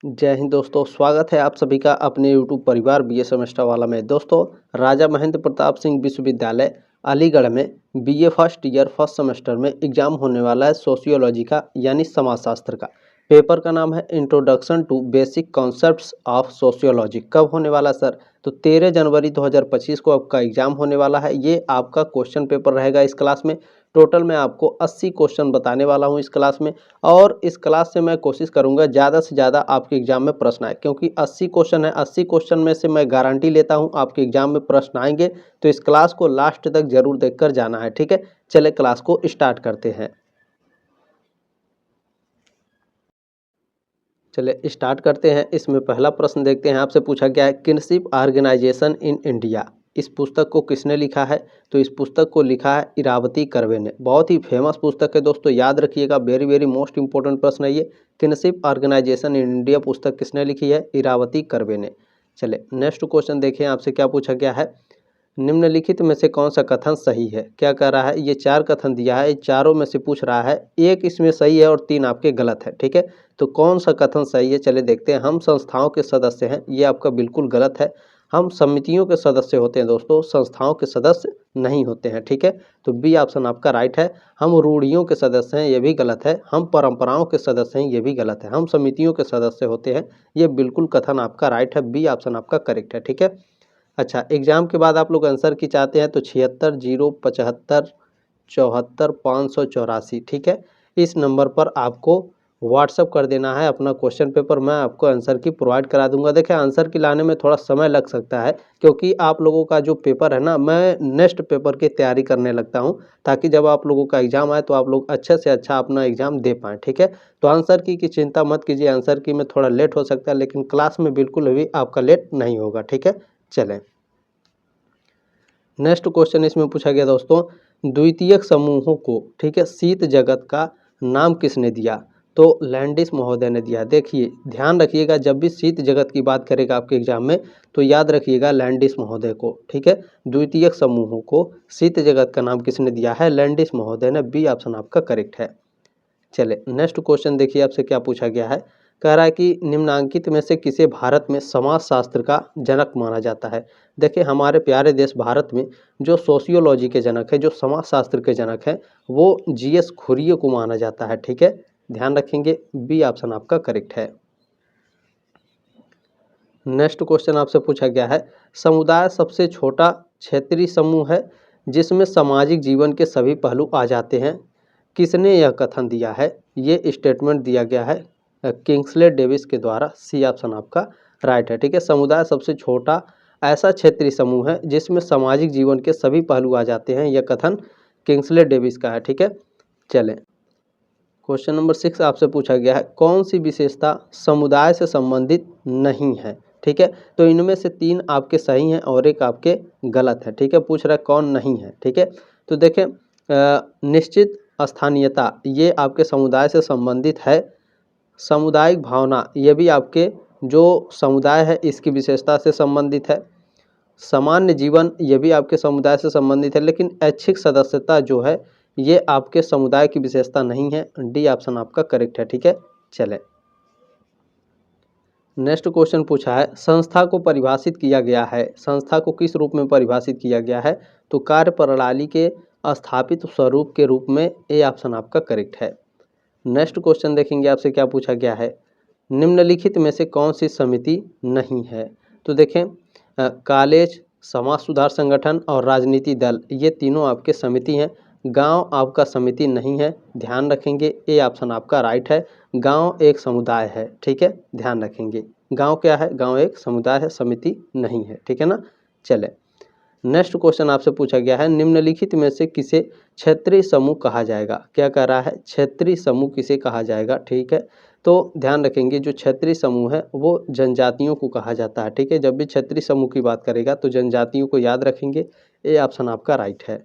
जय हिंद दोस्तों, स्वागत है आप सभी का अपने YouTube परिवार बीए सेमेस्टर वाला में। दोस्तों, राजा महेंद्र प्रताप सिंह विश्वविद्यालय अलीगढ़ में BA first year first semester में एग्जाम होने वाला है सोशियोलॉजी का यानी समाजशास्त्र का। पेपर का नाम है introduction to basic concepts of sociology. कब होने वाला सर? तो 13 जनवरी 2025 को आपका एग्जाम होने वाला है। ये आपका क्वेश्चन पेपर रहेगा इस क्लास में। टोटल मैं आपको 80 क्वेश्चन बताने वाला हूँ इस क्लास में, और इस क्लास से मैं कोशिश करूंगा ज़्यादा से ज़्यादा आपके एग्जाम में प्रश्न आए, क्योंकि 80 क्वेश्चन है। 80 क्वेश्चन में से मैं गारंटी लेता हूं आपके एग्जाम में प्रश्न आएंगे। तो इस क्लास को लास्ट तक जरूर देखकर जाना है, ठीक है। चले क्लास को स्टार्ट करते हैं। चले स्टार्ट करते हैं। इसमें पहला प्रश्न देखते हैं। आपसे पूछा गया है किनशिप ऑर्गेनाइजेशन इन इंडिया। इस पुस्तक को किसने लिखा है? तो इस पुस्तक को लिखा है इरावती कर्वे ने। बहुत ही फेमस पुस्तक है दोस्तों, याद रखिएगा। वेरी वेरी मोस्ट इंपॉर्टेंट प्रश्न है ये। किनशिप ऑर्गेनाइजेशन इन इंडिया पुस्तक किसने लिखी है? इरावती कर्वे ने। चले नेक्स्ट क्वेश्चन देखें। आपसे क्या पूछा गया है? निम्नलिखित में से कौन सा कथन सही है? क्या कह रहा है? ये 4 कथन दिया है, चारों में से पूछ रहा है। एक इसमें सही है और 3 आपके गलत है, ठीक है। तो कौन सा कथन सही है? चले देखते हैं। हम संस्थाओं के सदस्य हैं, ये आपका बिल्कुल गलत है। हम समितियों के सदस्य होते हैं दोस्तों, संस्थाओं के सदस्य नहीं होते हैं, ठीक है। तो बी ऑप्शन आपका राइट है। हम रूढ़ियों के सदस्य हैं, ये भी गलत है। हम परंपराओं के सदस्य हैं, ये भी गलत है। हम समितियों के सदस्य होते हैं, ये बिल्कुल कथन आपका राइट है। बी ऑप्शन आपका करेक्ट है, ठीक है। अच्छा, एग्जाम के बाद आप लोग आंसर की चाहते हैं तो 76 0 75 74 584, ठीक है। इस नंबर पर आपको व्हाट्सअप कर देना है अपना क्वेश्चन पेपर। मैं आपको आंसर की प्रोवाइड करा दूंगा। देखिए, आंसर की लाने में थोड़ा समय लग सकता है, क्योंकि आप लोगों का जो पेपर है ना, मैं नेक्स्ट पेपर की तैयारी करने लगता हूं, ताकि जब आप लोगों का एग्जाम आए तो आप लोग अच्छे से अच्छा अपना एग्जाम दे पाएँ, ठीक है। तो आंसर की चिंता मत कीजिए। आंसर की में थोड़ा लेट हो सकता है, लेकिन क्लास में बिल्कुल भी आपका लेट नहीं होगा, ठीक है। चलें, नेक्स्ट क्वेश्चन इसमें पूछा गया दोस्तों, द्वितीयक समूहों को, ठीक है, शीत जगत का नाम किसने दिया? तो लैंडिस महोदय ने दिया। देखिए, ध्यान रखिएगा, जब भी शीत जगत की बात करेगा आपके एग्जाम में तो याद रखिएगा लैंडिस महोदय को, ठीक है। द्वितीयक समूहों को शीत जगत का नाम किसने दिया है? लैंडिस महोदय ने। बी ऑप्शन आपका करेक्ट है। चले नेक्स्ट क्वेश्चन देखिए। आपसे क्या पूछा गया है? कह रहा है कि निम्नांकित में से किसे भारत में समाजशास्त्र का जनक माना जाता है? देखिए, हमारे प्यारे देश भारत में जो सोशियोलॉजी के जनक है, जो समाजशास्त्र के जनक है, वो जीएस खुरियो को माना जाता है, ठीक है। ध्यान रखेंगे। बी ऑप्शन आपका करेक्ट है। नेक्स्ट क्वेश्चन आपसे पूछा गया है, समुदाय सबसे छोटा क्षेत्रीय समूह है जिसमें सामाजिक जीवन के सभी पहलू आ जाते हैं। किसने यह कथन दिया है? ये स्टेटमेंट दिया गया है किंग्सले डेविस के द्वारा। सी ऑप्शन आपका राइट है, ठीक है। समुदाय सबसे छोटा ऐसा क्षेत्रीय समूह है जिसमें सामाजिक जीवन के सभी पहलू आ जाते हैं। यह कथन किंग्सले डेविस का है, ठीक है। चलें, क्वेश्चन नंबर 6 आपसे पूछा गया है, कौन सी विशेषता समुदाय से संबंधित नहीं है? ठीक है, तो इनमें से 3 आपके सही हैं और एक आपके गलत है, ठीक है। पूछ रहा है कौन नहीं है, ठीक है। तो देखें, निश्चित स्थानीयता ये आपके समुदाय से संबंधित है। सामुदायिक भावना ये भी आपके जो समुदाय है इसकी विशेषता से संबंधित है। सामान्य जीवन ये भी आपके समुदाय से संबंधित है, लेकिन ऐच्छिक सदस्यता जो है ये आपके समुदाय की विशेषता नहीं है। डी ऑप्शन आपका करेक्ट है, ठीक है। चलें, नेक्स्ट क्वेश्चन पूछा है, संस्था को परिभाषित किया गया है। संस्था को किस रूप में परिभाषित किया गया है? तो कार्य प्रणाली के स्थापित स्वरूप के रूप में। ए ऑप्शन आपका करेक्ट है। नेक्स्ट क्वेश्चन देखेंगे। आपसे क्या पूछा गया है? निम्नलिखित में से कौन सी समिति नहीं है? तो देखें, कॉलेज, समाज सुधार संगठन और राजनीति दल ये तीनों आपके समिति हैं। गांव आपका समिति नहीं है, ध्यान रखेंगे। ए ऑप्शन आपका राइट है। गांव एक समुदाय है, ठीक है, ध्यान रखेंगे। गांव क्या है? गांव एक समुदाय है, समिति नहीं है, ठीक है ना। चले, नेक्स्ट क्वेश्चन आपसे पूछा गया है, निम्नलिखित में से किसे क्षेत्रीय समूह कहा जाएगा? क्या कह रहा है? क्षेत्रीय समूह किसे कहा जाएगा, ठीक है। तो ध्यान रखेंगे, जो क्षेत्रीय समूह है वो जनजातियों को कहा जाता है, ठीक है। जब भी क्षेत्रीय समूह की बात करेगा तो जनजातियों को याद रखेंगे। ए ऑप्शन आपका राइट है।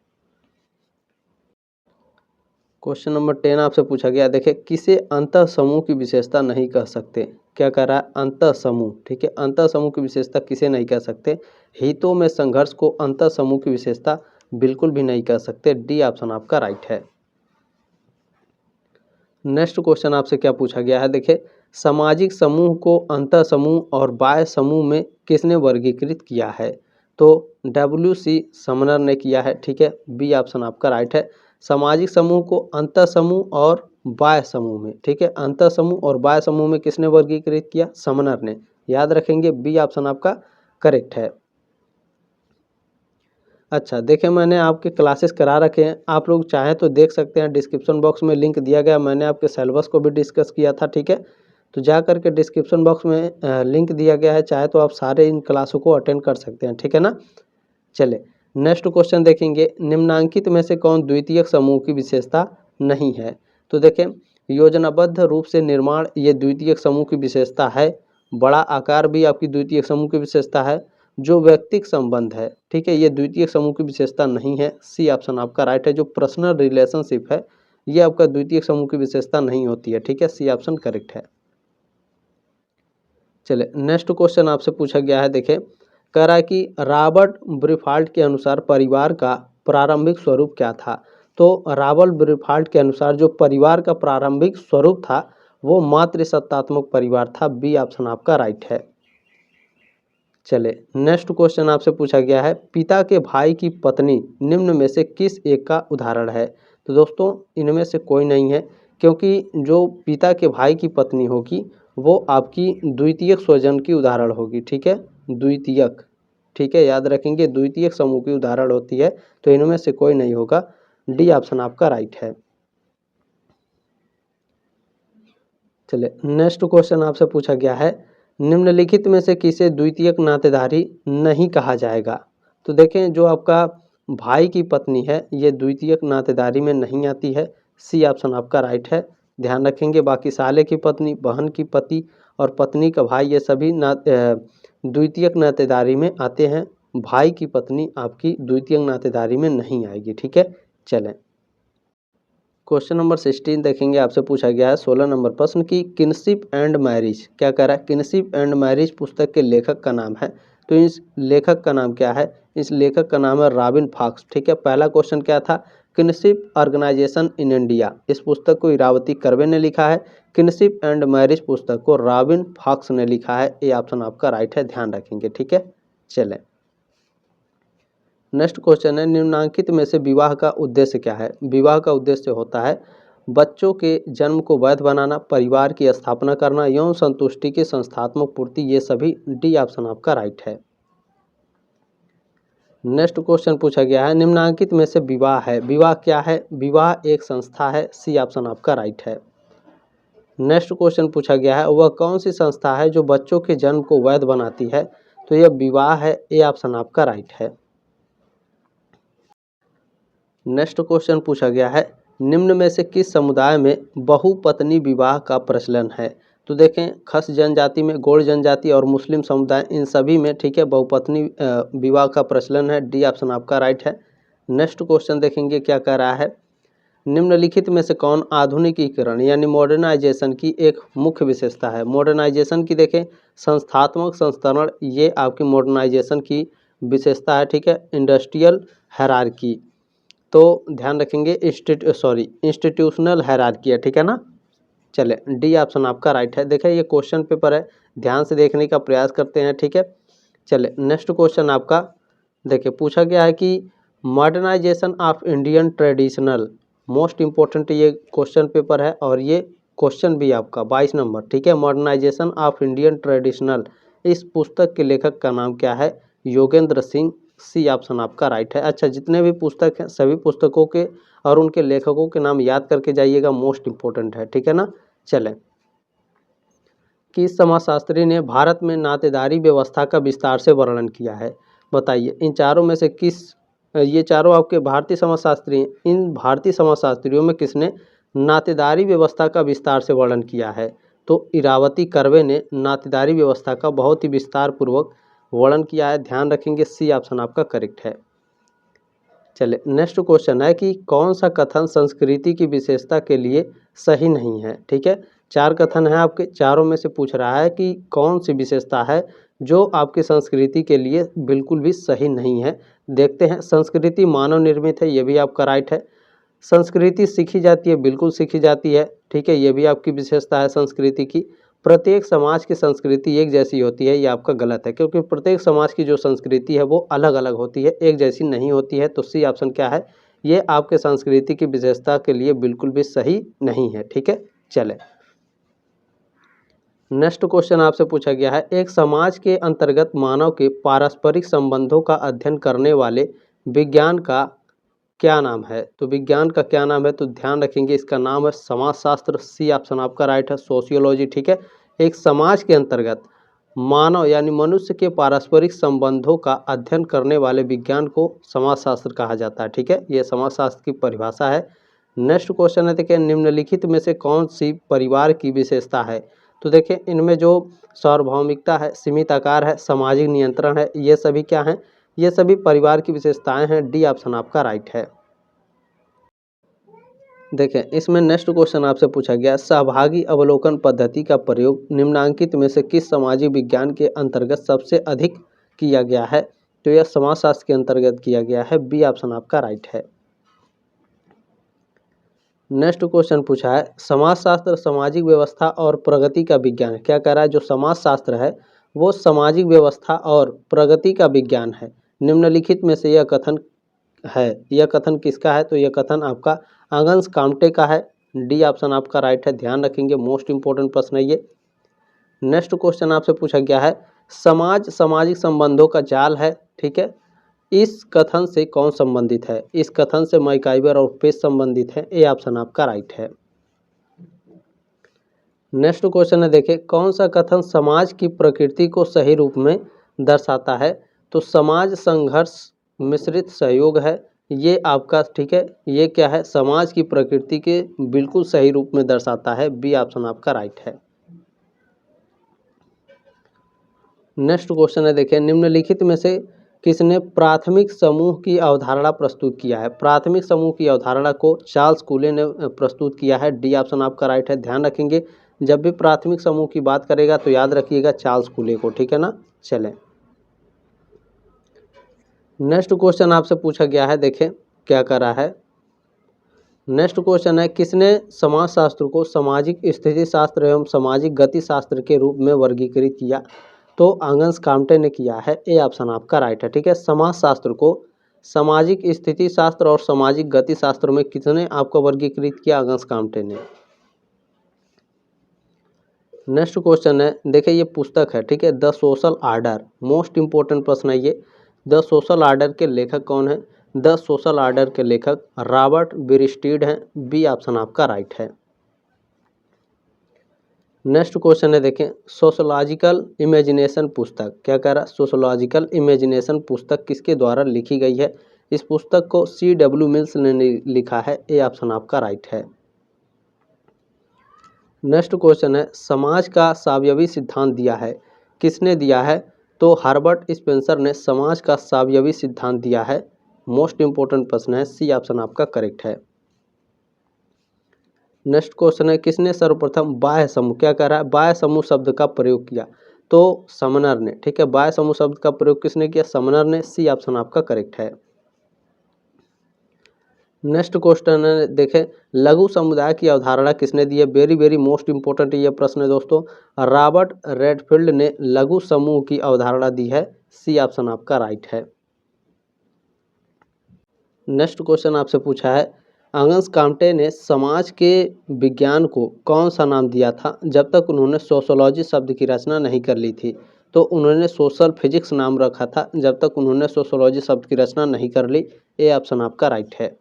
क्वेश्चन नंबर 10 आपसे पूछा गया, देखिए, किसे अंतः समूह की विशेषता नहीं कह सकते? क्या कह रहा है? अंतः समूह, ठीक है। अंतः समूह की विशेषता किसे नहीं कह सकते? हितों में संघर्ष को अंतः समूह की विशेषता बिल्कुल भी नहीं कह सकते। डी ऑप्शन आपका राइट है। नेक्स्ट क्वेश्चन आपसे क्या पूछा गया है? देखिए, सामाजिक समूह को अंतः समूह और बाह्य समूह में किसने वर्गीकृत किया है? तो WC समनर ने किया है, ठीक है। बी ऑप्शन आपका राइट है। सामाजिक समूह को अंतः समूह और बाह्य समूह में, ठीक है, अंतः समूह और बाह्य समूह में किसने वर्गीकृत किया? समनर ने। याद रखेंगे, बी ऑप्शन आपका करेक्ट है। अच्छा, देखिए मैंने आपके क्लासेस करा रखे हैं, आप लोग चाहें तो देख सकते हैं, डिस्क्रिप्शन बॉक्स में लिंक दिया गया, मैंने आपके सिलेबस को भी डिस्कस किया था, ठीक है। तो जा करके डिस्क्रिप्शन बॉक्स में लिंक दिया गया है, चाहे तो आप सारे इन क्लासों को अटेंड कर सकते हैं, ठीक है ना। चले नेक्स्ट क्वेश्चन देखेंगे, निम्नांकित में से कौन द्वितीयक समूह की विशेषता नहीं है? तो देखें, योजनाबद्ध रूप से निर्माण ये द्वितीयक समूह की विशेषता है। बड़ा आकार भी आपकी द्वितीयक समूह की विशेषता है। जो व्यक्तिक संबंध है, ठीक है, ये द्वितीयक समूह की विशेषता नहीं है। सी ऑप्शन आपका राइट है। जो पर्सनल रिलेशनशिप है ये आपका द्वितीयक समूह की विशेषता नहीं होती है, ठीक है। सी ऑप्शन करेक्ट है। चले नेक्स्ट क्वेश्चन आपसे पूछा गया है, देखें, कह रहा है कि रॉबर्ट ब्रीफाल्ट के अनुसार परिवार का प्रारंभिक स्वरूप क्या था? तो रॉबर्ट ब्रीफाल्ट के अनुसार जो परिवार का प्रारंभिक स्वरूप था वो मातृसत्तात्मक परिवार था। बी ऑप्शन आपका राइट है। चले नेक्स्ट क्वेश्चन आपसे पूछा गया है, पिता के भाई की पत्नी निम्न में से किस एक का उदाहरण है? तो दोस्तों इनमें से कोई नहीं है, क्योंकि जो पिता के भाई की पत्नी होगी वो आपकी द्वितीयक स्वजन की उदाहरण होगी, ठीक है, द्वितीयक, ठीक है, याद रखेंगे, द्वितीयक समूह की उदाहरण होती है। तो इनमें से कोई नहीं होगा। डी ऑप्शन आपका राइट है। चले नेक्स्ट क्वेश्चन आपसे पूछा गया है, निम्नलिखित में से किसे द्वितीयक नातेदारी नहीं कहा जाएगा? तो देखें, जो आपका भाई की पत्नी है ये द्वितीयक नातेदारी में नहीं आती है। सी ऑप्शन आपका राइट है। ध्यान रखेंगे, बाकी साले की पत्नी, बहन की पति और पत्नी का भाई ये सभी द्वितीयक नातेदारी में आते हैं। भाई की पत्नी आपकी द्वितीयक नातेदारी में नहीं आएगी, ठीक है। चलें क्वेश्चन नंबर 16 देखेंगे, आपसे पूछा गया है 16 नंबर प्रश्न की किनशिप एंड मैरिज, क्या कह रहा है? किनशिप एंड मैरिज पुस्तक के लेखक का नाम है। तो इस लेखक का नाम क्या है? इस लेखक का नाम है रॉबिन फॉक्स, ठीक है। पहला क्वेश्चन क्या था? किनशिप ऑर्गेनाइजेशन इन इंडिया, इस पुस्तक को इरावती कर्वे ने लिखा है। किनशिप एंड मैरिज पुस्तक को रॉबिन फॉक्स ने लिखा है। ये ऑप्शन आपका राइट है, ध्यान रखेंगे, ठीक है। चलें नेक्स्ट क्वेश्चन है, निम्नांकित में से विवाह का उद्देश्य क्या है? विवाह का उद्देश्य होता है बच्चों के जन्म को वैध बनाना, परिवार की स्थापना करना, यौन संतुष्टि की संस्थात्मक पूर्ति, ये सभी। डी ऑप्शन आपका राइट है। नेक्स्ट क्वेश्चन पूछा गया है, निम्नांकित में से विवाह है, विवाह क्या है? विवाह एक संस्था है। सी ऑप्शन आपका राइट है। नेक्स्ट क्वेश्चन पूछा गया है, वह कौन सी संस्था है जो बच्चों के जन्म को वैध बनाती है? तो यह विवाह है। ए ऑप्शन आपका राइट है। नेक्स्ट क्वेश्चन पूछा गया है, निम्न में से किस समुदाय में बहुपत्नी विवाह का प्रचलन है? तो देखें, खस जनजाति में, गौड़ जनजाति और मुस्लिम समुदाय, इन सभी में, ठीक है, बहुपत्नी विवाह का प्रचलन है। डी ऑप्शन आपका राइट है। नेक्स्ट क्वेश्चन देखेंगे क्या कह रहा है, निम्नलिखित में से कौन आधुनिकीकरण यानी मॉडर्नाइजेशन की एक मुख्य विशेषता है? मॉडर्नाइजेशन की देखें, संस्थात्मक संस्करण, ये आपकी मॉडर्नाइजेशन की विशेषता है, ठीक है। इंडस्ट्रियल हायरार्की, तो ध्यान रखेंगे, इंस्टीट्यूशनल हायरार्की है, ठीक है ना। चले डी ऑप्शन आपका राइट है। देखिए ये क्वेश्चन पेपर है, ध्यान से देखने का प्रयास करते हैं, ठीक है। चले नेक्स्ट क्वेश्चन आपका देखिए पूछा गया है कि modernisation of Indian traditional, most important ये क्वेश्चन पेपर है और ये क्वेश्चन भी आपका 22 नंबर, ठीक है। मॉडर्नाइजेशन ऑफ इंडियन ट्रेडिशनल, इस पुस्तक के लेखक का नाम क्या है? योगेंद्र सिंह। सी ऑप्शन आपका राइट है। अच्छा, जितने भी पुस्तक हैं सभी पुस्तकों के और उनके लेखकों के नाम याद करके जाइएगा, मोस्ट इम्पोर्टेंट है, ठीक है ना। चलें, किस समाजशास्त्री ने भारत में नातेदारी व्यवस्था का विस्तार से वर्णन किया है? बताइए, इन चारों में से किस, ये चारों आपके भारतीय समाजशास्त्री हैं, इन भारतीय समाजशास्त्रियों में किसने नातेदारी व्यवस्था का विस्तार से वर्णन किया है? तो इरावती कर्वे ने नातेदारी व्यवस्था का बहुत ही विस्तार पूर्वक वर्णन किया है। ध्यान रखेंगे, सी ऑप्शन आपका करेक्ट है। चले नेक्स्ट क्वेश्चन है कि कौन सा कथन संस्कृति की विशेषता के लिए सही नहीं है? ठीक है, चार कथन है आपके, चारों में से पूछ रहा है कि कौन सी विशेषता है जो आपकी संस्कृति के लिए बिल्कुल भी सही नहीं है। देखते हैं, संस्कृति मानव निर्मित है, ये भी आपका राइट है। संस्कृति सीखी जाती है, बिल्कुल सीखी जाती है, ठीक है, ये भी आपकी विशेषता है संस्कृति की। प्रत्येक समाज की संस्कृति एक जैसी होती है, ये आपका गलत है, क्योंकि प्रत्येक समाज की जो संस्कृति है वो अलग अलग होती है, एक जैसी नहीं होती है। तो सी ऑप्शन क्या है, ये आपके संस्कृति की विशेषता के लिए बिल्कुल भी सही नहीं है। ठीक है, चले नेक्स्ट क्वेश्चन आपसे पूछा गया है, एक समाज के अंतर्गत मानव के पारस्परिक संबंधों का अध्ययन करने वाले विज्ञान का क्या नाम है। तो विज्ञान का क्या नाम है, तो ध्यान रखेंगे इसका नाम है समाजशास्त्र। सी ऑप्शन आपका राइट है, सोशियोलॉजी। ठीक है, एक समाज के अंतर्गत मानव यानी मनुष्य के पारस्परिक संबंधों का अध्ययन करने वाले विज्ञान को समाजशास्त्र कहा जाता है। ठीक है, ये समाजशास्त्र की परिभाषा है। नेक्स्ट क्वेश्चन है, देखिए निम्नलिखित में से कौन सी परिवार की विशेषता है। तो देखिए इनमें जो सार्वभौमिकता है, सीमित आकार है, सामाजिक नियंत्रण है, ये सभी क्या हैं, ये सभी परिवार की विशेषताएं हैं। डी ऑप्शन आपका राइट है। देखें इसमें नेक्स्ट क्वेश्चन आपसे पूछा गया, सहभागी अवलोकन पद्धति का प्रयोग निम्नांकित में से किस सामाजिक विज्ञान के अंतर्गत सबसे अधिक किया गया है। तो यह समाजशास्त्र के अंतर्गत किया गया है। बी ऑप्शन आपका राइट है। नेक्स्ट क्वेश्चन पूछा है, समाजशास्त्र सामाजिक व्यवस्था और प्रगति का विज्ञान है। क्या कह रहा है, जो समाजशास्त्र है वो सामाजिक व्यवस्था और प्रगति का विज्ञान है। निम्नलिखित में से यह कथन है, यह कथन किसका है। तो यह कथन आपका अगन्स काम्टे का है। डी ऑप्शन आपका राइट है, ध्यान रखेंगे, मोस्ट इंपॉर्टेंट प्रश्न है ये। नेक्स्ट क्वेश्चन आपसे पूछा गया है, समाज सामाजिक संबंधों का जाल है। ठीक है, इस कथन से कौन संबंधित है। इस कथन से मैकाइवर और पेज संबंधित है। ए ऑप्शन आपका राइट है। नेक्स्ट क्वेश्चन है, देखें कौन सा कथन समाज की प्रकृति को सही रूप में दर्शाता है। तो समाज संघर्ष मिश्रित सहयोग है, ये आपका ठीक है, ये क्या है, समाज की प्रकृति के बिल्कुल सही रूप में दर्शाता है। बी ऑप्शन आपका राइट है। नेक्स्ट क्वेश्चन है, देखें निम्नलिखित में से किसने प्राथमिक समूह की अवधारणा प्रस्तुत किया है। प्राथमिक समूह की अवधारणा को चार्ल्स कूले ने प्रस्तुत किया है। डी ऑप्शन आपका राइट है, ध्यान रखेंगे जब भी प्राथमिक समूह की बात करेगा तो याद रखिएगा चार्ल्स कूले को। ठीक है ना, चलें नेक्स्ट क्वेश्चन आपसे पूछा गया है, देखें क्या कर रहा है। नेक्स्ट क्वेश्चन है, किसने समाजशास्त्र को सामाजिक स्थिति शास्त्र एवं सामाजिक गति शास्त्र के रूप में वर्गीकृत किया। तो अगन्स काम्टे ने किया है। ए ऑप्शन आपका राइट है। ठीक है, समाजशास्त्र को सामाजिक स्थिति शास्त्र और सामाजिक गति शास्त्र में किसने आपको वर्गीकृत किया, अगन्स काम्टे ने। नेक्स्ट क्वेश्चन है, देखिए ये पुस्तक है। ठीक है, the social order, most important प्रश्न है ये। द सोशल आर्डर के लेखक कौन है। द सोशल आर्डर के लेखक रॉबर्ट बिरस्टीड हैं। बी ऑप्शन आपका राइट है। नेक्स्ट क्वेश्चन है, देखें सोशोलॉजिकल इमेजिनेशन पुस्तक, क्या कह रहा है, सोशोलॉजिकल इमेजिनेशन पुस्तक किसके द्वारा लिखी गई है। इस पुस्तक को C.W. मिल्स ने लिखा है। ए ऑप्शन आपका राइट है। नेक्स्ट क्वेश्चन है, समाज का सावयवी सिद्धांत दिया है, किसने दिया है। तो हार्बर्ट स्पेंसर ने समाज का सावयवी सिद्धांत दिया है। मोस्ट इंपॉर्टेंट प्रश्न है, सी ऑप्शन आपका करेक्ट है। नेक्स्ट क्वेश्चन है, किसने सर्वप्रथम बाह्य समूह, क्या कह रहा है, बाह्य समूह शब्द का प्रयोग किया। तो समनर ने। ठीक है, बाह्य समूह शब्द का प्रयोग किसने किया, समनर ने। सी ऑप्शन आपका करेक्ट है। नेक्स्ट क्वेश्चन है, देखें लघु समुदाय की अवधारणा किसने दी है। वेरी वेरी मोस्ट इंपॉर्टेंट ये प्रश्न है दोस्तों, रॉबर्ट रेडफील्ड ने लघु समूह की अवधारणा दी है। सी ऑप्शन आपका राइट है। नेक्स्ट क्वेश्चन आपसे पूछा है, अगन्स काम्टे ने समाज के विज्ञान को कौन सा नाम दिया था जब तक उन्होंने सोशोलॉजी शब्द की रचना नहीं कर ली थी। तो उन्होंने सोशल फिजिक्स नाम रखा था जब तक उन्होंने सोशोलॉजी शब्द की रचना नहीं कर ली। ए ऑप्शन आपका राइट है।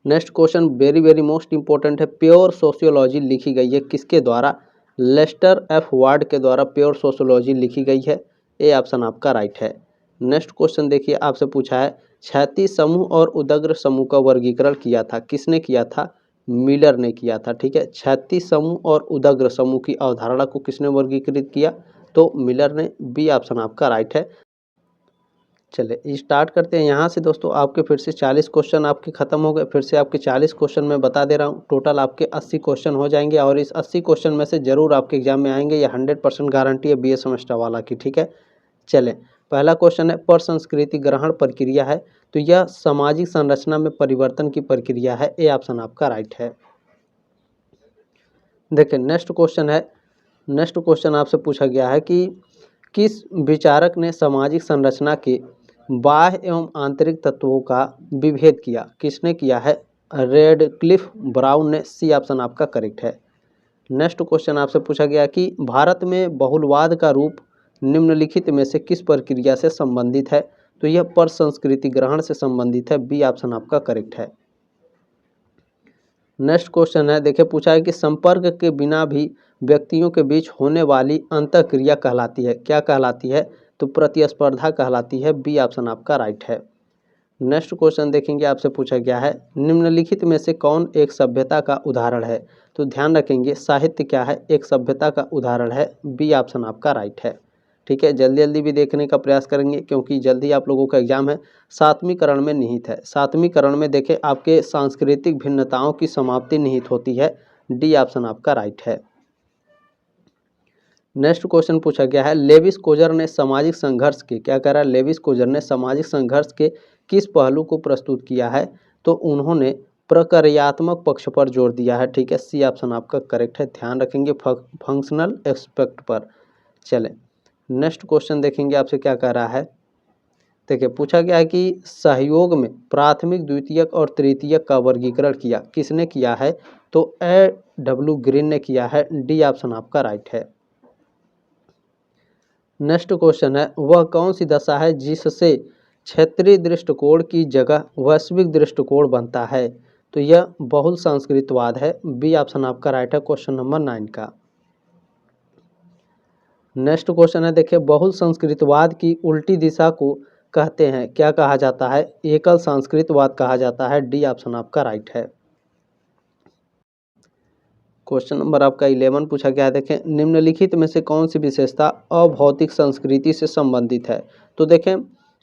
Next question very very most important है, प्योर सोशियोलॉजी लिखी गई है किसके द्वारा। लेस्टर एफ वार्ड के द्वारा प्योर सोशियोलॉजी लिखी गई है। ए ऑप्शन आपका राइट है। नेक्स्ट क्वेश्चन देखिए आपसे पूछा है, क्षैतिज समूह और उदग्र समूह का वर्गीकरण किया था, किसने किया था, मिलर ने किया था। ठीक है, क्षैतिज समूह और उदग्र समूह की अवधारणा को किसने वर्गीकृत किया, तो मिलर ने। बी ऑप्शन आपका राइट है। चलिए स्टार्ट करते हैं यहाँ से दोस्तों। आपके फिर से 40 क्वेश्चन आपके ख़त्म हो गए। फिर से आपके 40 क्वेश्चन मैं बता दे रहा हूँ, टोटल आपके 80 क्वेश्चन हो जाएंगे और इस 80 क्वेश्चन में से ज़रूर आपके एग्जाम में आएंगे। ये 100% गारंटी है BA सेमेस्टर वाला की। ठीक है, चलें पहला क्वेश्चन है, पर संस्कृति ग्रहण प्रक्रिया है, तो यह सामाजिक संरचना में परिवर्तन की प्रक्रिया है। ए ऑप्शन आपका राइट है। देखिए नेक्स्ट क्वेश्चन आपसे पूछा गया है कि किस विचारक ने सामाजिक संरचना के बाह्य एवं आंतरिक तत्वों का विभेद किया? किसने किया है? रेडक्लिफ ब्राउन ने। सी ऑप्शन आपका करेक्ट है। नेक्स्ट क्वेश्चन आपसे पूछा गया कि भारत में बहुलवाद का रूप निम्नलिखित में से किस प्रक्रिया से संबंधित है? तो यह प्रसंस्कृति ग्रहण से संबंधित है। बी ऑप्शन आपका करेक्ट है। नेक्स्ट क्वेश्चन है, देखिए पूछा है कि संपर्क के बिना भी व्यक्तियों के बीच होने वाली अंतःक्रिया कहलाती है। क्या कहलाती है? तो प्रतिस्पर्धा कहलाती है। बी ऑप्शन आपका राइट है। नेक्स्ट क्वेश्चन देखेंगे, आपसे पूछा गया है निम्नलिखित में से कौन एक सभ्यता का उदाहरण है? तो ध्यान रखेंगे साहित्य क्या है? एक सभ्यता का उदाहरण है। बी ऑप्शन आपका राइट है। ठीक है, जल्दी जल्दी भी देखने का प्रयास करेंगे क्योंकि जल्दी आप लोगों का एग्जाम है। सातवीं करण में निहित है। सातवीं करण में देखें आपके सांस्कृतिक भिन्नताओं की समाप्ति निहित होती है। डी ऑप्शन आपका राइट है। नेक्स्ट क्वेश्चन पूछा गया है लेविस कोजर ने सामाजिक संघर्ष के, क्या कह रहा है? लेविस कोजर ने सामाजिक संघर्ष के किस पहलू को प्रस्तुत किया है? तो उन्होंने प्रक्रियात्मक पक्ष पर जोर दिया है। ठीक है, सी ऑप्शन आपका करेक्ट है। ध्यान रखेंगे फंक्शनल एस्पेक्ट पर। चलें नेक्स्ट क्वेश्चन देखेंगे, आपसे क्या कह रहा है। देखिए पूछा गया है कि सहयोग में प्राथमिक, द्वितीयक और तृतीयक का वर्गीकरण किया। किसने किया है? तो A.W. ग्रीन ने किया है। डी ऑप्शन आपका राइट है। नेक्स्ट क्वेश्चन है वह कौन सी दशा है जिससे क्षेत्रीय दृष्टिकोण की जगह वैश्विक दृष्टिकोण बनता है? तो यह बहुल सांस्कृतिकवाद है। बी ऑप्शन आपका राइट है क्वेश्चन नंबर 9 का। नेक्स्ट क्वेश्चन है, देखिए बहुल संस्कृतवाद की उल्टी दिशा को कहते हैं, क्या कहा जाता है? एकल संस्कृतवाद कहा जाता है। डी ऑप्शन आपका राइट है। क्वेश्चन नंबर आपका 11 पूछा गया है, देखें निम्नलिखित में से कौन सी विशेषता अभौतिक संस्कृति से संबंधित है? तो देखें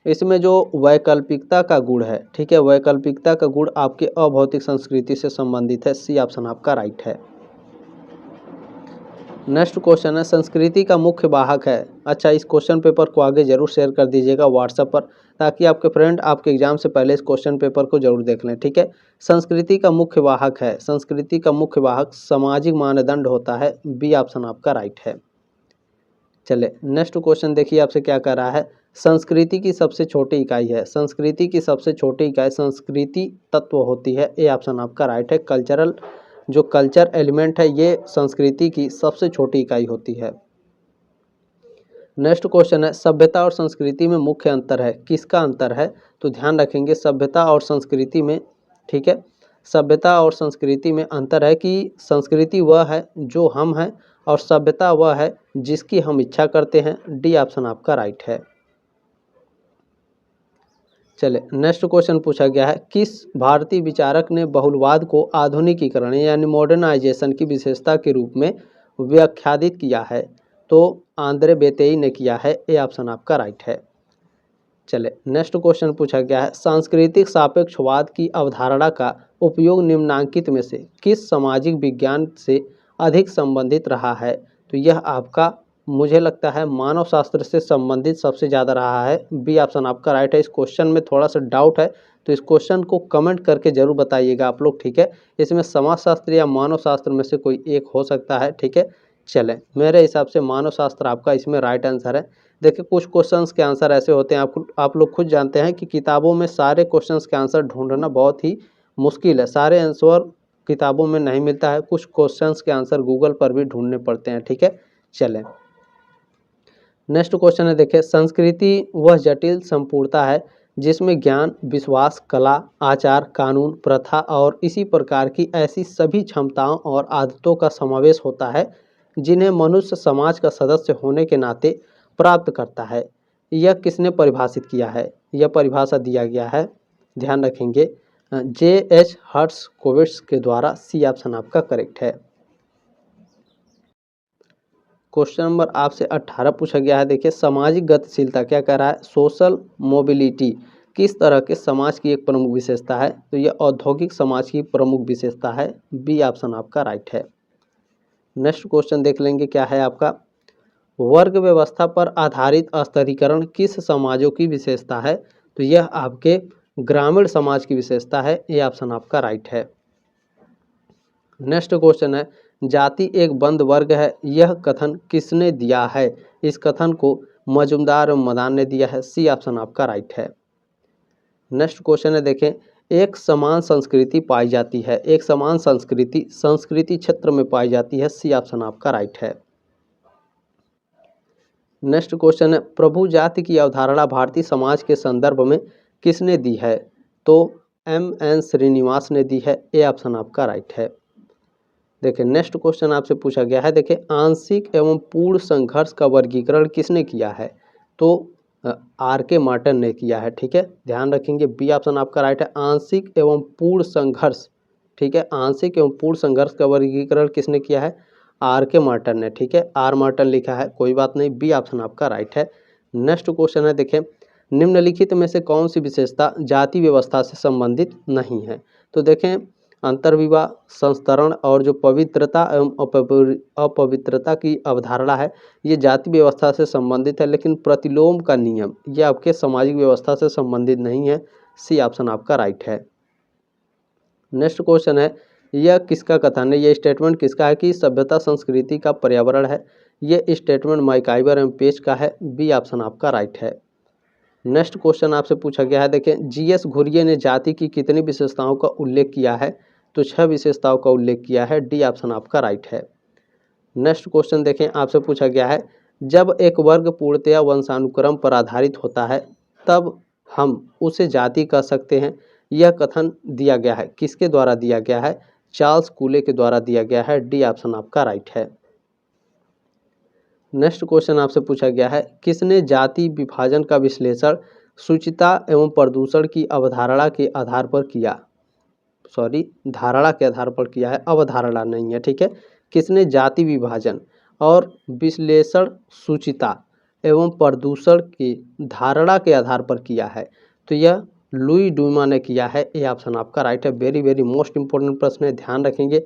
इसमें जो वैकल्पिकता का गुण है, ठीक है, वैकल्पिकता का गुण आपके अभौतिक संस्कृति से संबंधित है। सी ऑप्शन आपका राइट है। नेक्स्ट क्वेश्चन है संस्कृति का मुख्य वाहक है। अच्छा, इस क्वेश्चन पेपर को आगे जरूर शेयर कर दीजिएगा व्हाट्सएप पर, ताकि आपके फ्रेंड आपके एग्जाम से पहले इस क्वेश्चन पेपर को जरूर देख लें। ठीक है, संस्कृति का मुख्य वाहक है, संस्कृति का मुख्य वाहक सामाजिक मानदंड होता है। बी ऑप्शन आपका राइट है। चले नेक्स्ट क्वेश्चन देखिए, आपसे क्या कह रहा है संस्कृति की सबसे छोटी इकाई है। संस्कृति की सबसे छोटी इकाई संस्कृति तत्व होती है। ए ऑप्शन आपका राइट है। कल्चरल जो कल्चर एलिमेंट है ये संस्कृति की सबसे छोटी इकाई होती है। नेक्स्ट क्वेश्चन है सभ्यता और संस्कृति में मुख्य अंतर है। किसका अंतर है? तो ध्यान रखेंगे सभ्यता और संस्कृति में, ठीक है, सभ्यता और संस्कृति में अंतर है कि संस्कृति वह है जो हम हैं और सभ्यता वह है जिसकी हम इच्छा करते हैं। डी ऑप्शन आपका राइट है। चले नेक्स्ट क्वेश्चन पूछा गया है किस भारतीय विचारक ने बहुलवाद को आधुनिकीकरण यानी मॉडर्नाइजेशन की विशेषता के रूप में व्याख्यायित किया है? तो आंद्रे बेतेई ने किया है। ए ऑप्शन आपका राइट है। चले नेक्स्ट क्वेश्चन पूछा गया है सांस्कृतिक सापेक्षवाद की अवधारणा का उपयोग निम्नांकित में से किस सामाजिक विज्ञान से अधिक संबंधित रहा है? तो यह आपका मुझे लगता है मानव शास्त्र से संबंधित सबसे ज़्यादा रहा है। बी ऑप्शन आपका राइट है। इस क्वेश्चन में थोड़ा सा डाउट है तो इस क्वेश्चन को कमेंट करके जरूर बताइएगा आप लोग, ठीक है। इसमें समाजशास्त्र या मानव शास्त्र में से कोई एक हो सकता है, ठीक है। चलें मेरे हिसाब से मानव शास्त्र आपका इसमें राइट आंसर है। देखिए कुछ क्वेश्चंस के आंसर ऐसे होते हैं, आप लोग खुद जानते हैं कि किताबों में सारे क्वेश्चंस के आंसर ढूंढना बहुत ही मुश्किल है, सारे आंसर किताबों में नहीं मिलता है, कुछ क्वेश्चंस के आंसर गूगल पर भी ढूंढने पड़ते हैं, ठीक है। चलें नेक्स्ट क्वेश्चन है, देखिए संस्कृति वह जटिल संपूर्णता है जिसमें ज्ञान, विश्वास, कला, आचार, कानून, प्रथा और इसी प्रकार की ऐसी सभी क्षमताओं और आदतों का समावेश होता है जिन्हें मनुष्य समाज का सदस्य होने के नाते प्राप्त करता है। यह किसने परिभाषित किया है? यह परिभाषा दिया गया है, ध्यान रखेंगे, J.H. हर्ट्ज़कोविट्ज़ के द्वारा। सी ऑप्शन आपका करेक्ट है। क्वेश्चन नंबर आपसे 18 पूछा गया है, देखिए सामाजिक गतिशीलता क्या कह रहा है? सोशल मोबिलिटी किस तरह के समाज की एक प्रमुख विशेषता है? तो यह औद्योगिक समाज की प्रमुख विशेषता है। बी ऑप्शन आपका राइट है। नेक्स्ट क्वेश्चन देख लेंगे, क्या है आपका वर्ग व्यवस्था पर आधारित स्तरीकरण किस समाजों की विशेषता है? तो यह आपके ग्रामीण समाज की विशेषता है। ये ऑप्शन आपका राइट है। नेक्स्ट क्वेश्चन है जाति एक बंद वर्ग है, यह कथन किसने दिया है? इस कथन को मजुमदार एवं मदान ने दिया है। सी ऑप्शन आपका राइट है। नेक्स्ट क्वेश्चन है, देखें, एक समान संस्कृति पाई जाती है, एक समान संस्कृति संस्कृति क्षेत्र में पाई जाती है। सी ऑप्शन आपका राइट है। नेक्स्ट क्वेश्चन है, प्रभु जाति की अवधारणा भारतीय समाज के संदर्भ में किसने दी है? तो M.N. श्रीनिवास ने दी है। ए ऑप्शन आपका राइट है। देखिए नेक्स्ट क्वेश्चन आपसे पूछा गया है, देखिए, आंशिक एवं पूर्ण संघर्ष का वर्गीकरण किसने किया है? तो R.K. मार्टन ने किया है। ठीक है, ध्यान रखेंगे, बी ऑप्शन आपका राइट है। आंशिक एवं पूर्ण संघर्ष, ठीक है, आंशिक एवं पूर्ण संघर्ष का वर्गीकरण किसने किया है? R.K. मार्टन ने। ठीक है, आर मार्टन लिखा है, कोई बात नहीं, बी ऑप्शन आपका राइट है। नेक्स्ट क्वेश्चन है, देखें, निम्नलिखित में से कौन सी विशेषता जाति व्यवस्था से संबंधित नहीं है? तो देखें, अंतर्विवाह, संस्तरण और जो पवित्रता एवं अपवित्रता की अवधारणा है, ये जाति व्यवस्था से संबंधित है, लेकिन प्रतिलोम का नियम ये आपके सामाजिक व्यवस्था से संबंधित नहीं है। सी ऑप्शन आपका राइट है। नेक्स्ट क्वेश्चन है, यह किसका कथन है, यह स्टेटमेंट किसका है कि सभ्यता संस्कृति का पर्यावरण है? ये स्टेटमेंट मैकाइवर एवं पेज का है। बी ऑप्शन आपका राइट है। नेक्स्ट क्वेश्चन आपसे पूछा गया है, देखें, जीएस घुरिये ने जाति की कितनी विशेषताओं का उल्लेख किया है? तो 6 विशेषताओं का उल्लेख किया है। डी ऑप्शन आपका राइट है। नेक्स्ट क्वेश्चन देखें, आपसे पूछा गया है, जब एक वर्ग पूर्णतया वंशानुक्रम पर आधारित होता है तब हम उसे जाति कह सकते हैं। यह कथन दिया गया है, किसके द्वारा दिया गया है? चार्ल्स कूले के द्वारा दिया गया है। डी ऑप्शन आपका राइट है। नेक्स्ट क्वेश्चन आपसे पूछा गया है, किसने जाति विभाजन का विश्लेषण शुचिता एवं प्रदूषण की अवधारणा के आधार पर किया? धारणा के आधार पर किया है, अवधारणा नहीं है। ठीक है, किसने जाति विभाजन और विश्लेषण शुचिता एवं प्रदूषण की धारणा के आधार पर किया है? तो यह लुई ड्यूमा ने किया है। ए ऑप्शन आपका राइट है। वेरी वेरी मोस्ट इंपॉर्टेंट प्रश्न है, ध्यान रखेंगे।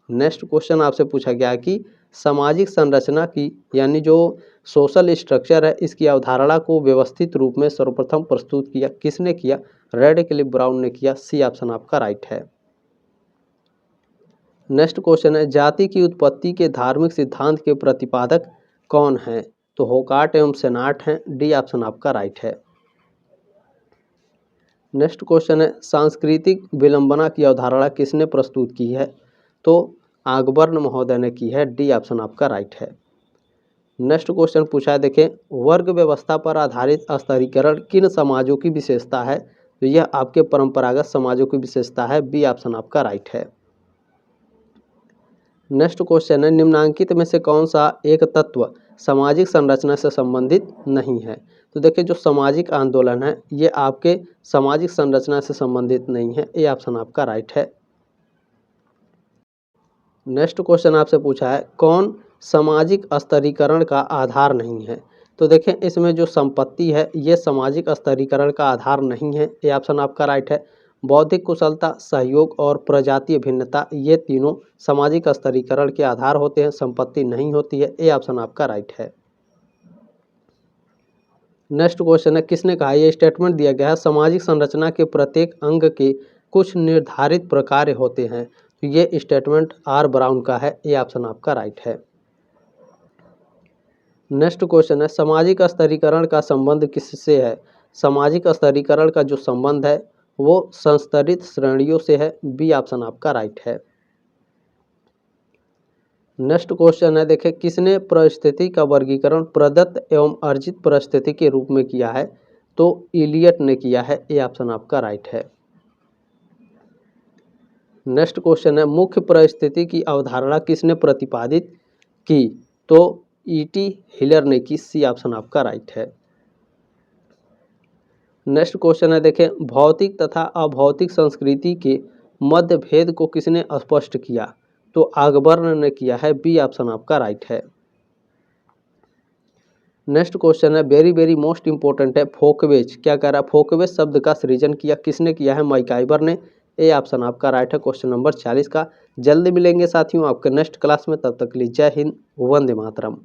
नेक्स्ट क्वेश्चन आपसे पूछा गया है कि सामाजिक संरचना की यानी जो सोशल स्ट्रक्चर है, इसकी अवधारणा को व्यवस्थित रूप में सर्वप्रथम प्रस्तुत किया किसने किया? रैडक्लिफ ब्राउन ने किया। सी ऑप्शन आपका राइट है। नेक्स्ट क्वेश्चन है, जाति की उत्पत्ति के धार्मिक सिद्धांत के प्रतिपादक कौन हैं? तो होकार्ट एवं सेनाट हैं। डी ऑप्शन आपका राइट है। नेक्स्ट क्वेश्चन है, सांस्कृतिक विलंबना की अवधारणा किसने प्रस्तुत की है? तो आगबर्न महोदय ने की है। डी ऑप्शन आपका राइट है। नेक्स्ट क्वेश्चन पूछा है, देखें, वर्ग व्यवस्था पर आधारित स्तरीकरण किन समाजों की विशेषता है? तो यह आपके परंपरागत समाजों की विशेषता है। बी ऑप्शन आपका राइट है। नेक्स्ट क्वेश्चन है, निम्नांकित में से कौन सा एक तत्व सामाजिक संरचना से संबंधित नहीं है? तो देखिए, जो सामाजिक आंदोलन है ये आपके सामाजिक संरचना से संबंधित नहीं है। ए ऑप्शन आपका राइट है। नेक्स्ट क्वेश्चन आपसे पूछा है, कौन सामाजिक स्तरीकरण का आधार नहीं है? तो देखें, इसमें जो संपत्ति है ये सामाजिक स्तरीकरण का आधार नहीं है। ये ऑप्शन आपका राइट है। बौद्धिक कुशलता, सहयोग और प्रजातीय भिन्नता ये तीनों सामाजिक स्तरीकरण के आधार होते हैं, संपत्ति नहीं होती है। ए ऑप्शन आपका राइट है। नेक्स्ट क्वेश्चन है, किसने कहा? ये स्टेटमेंट दिया गया है, सामाजिक संरचना के प्रत्येक अंग के कुछ निर्धारित प्रकार होते हैं। तो ये स्टेटमेंट आर ब्राउन का है। ए ऑप्शन आपका राइट है। नेक्स्ट क्वेश्चन है, सामाजिक स्तरीकरण का संबंध किससे है? सामाजिक स्तरीकरण का जो संबंध है वो संस्तरित श्रेणियों से है। बी ऑप्शन आपका राइट है। नेक्स्ट क्वेश्चन है, देखें, किसने परिस्थिति का वर्गीकरण प्रदत्त एवं अर्जित परिस्थिति के रूप में किया है? तो इलियट ने किया है। ए ऑप्शन आपका राइट है। नेक्स्ट क्वेश्चन है, मुख्य परिस्थिति की अवधारणा किसने प्रतिपादित की? तो E.T. हिलर ने की। सी ऑप्शन आपका राइट है। नेक्स्ट क्वेश्चन है, देखें, भौतिक तथा अभौतिक संस्कृति के मध्य भेद को किसने स्पष्ट किया? तो आगबर्न ने किया है। बी ऑप्शन आपका राइट है। नेक्स्ट क्वेश्चन है, वेरी वेरी मोस्ट इंपॉर्टेंट है, फोकवेज क्या कह रहा है? फोकवेज शब्द का सृजन किया किसने किया है? मैकाइवर ने। ए ऑप्शन आपका राइट है क्वेश्चन नंबर 40 का। जल्दी मिलेंगे साथियों आपके नेक्स्ट क्लास में, तब तक के लिए जय हिंद, वंदे मातरम।